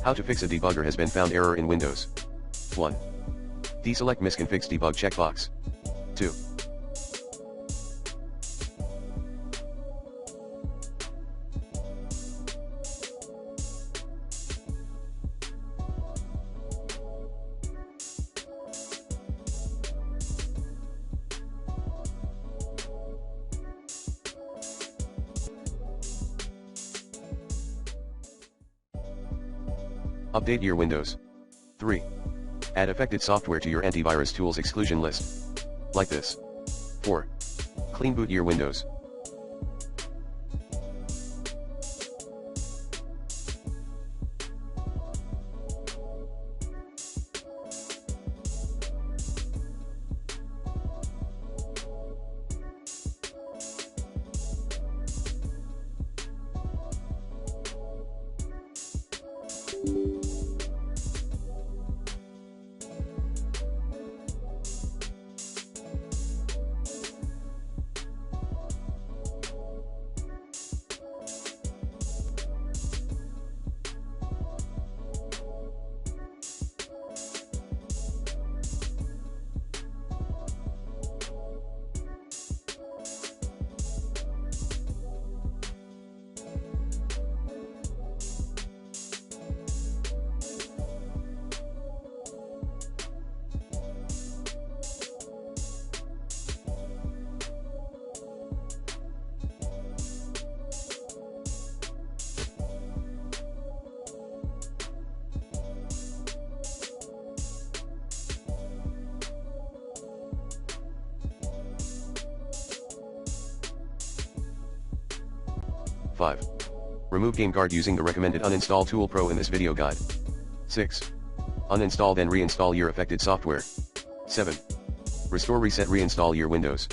How to fix a debugger has been found error in Windows. 1. Deselect misconfig's debug checkbox. 2. Update your Windows. 3. Add affected software to your antivirus tools exclusion list. Like this. 4. Clean boot your Windows. Five. Remove Game Guard using the recommended Uninstall Tool Pro in this video guide. 6. Uninstall then reinstall your affected software. 7. Restore reset reinstall your Windows.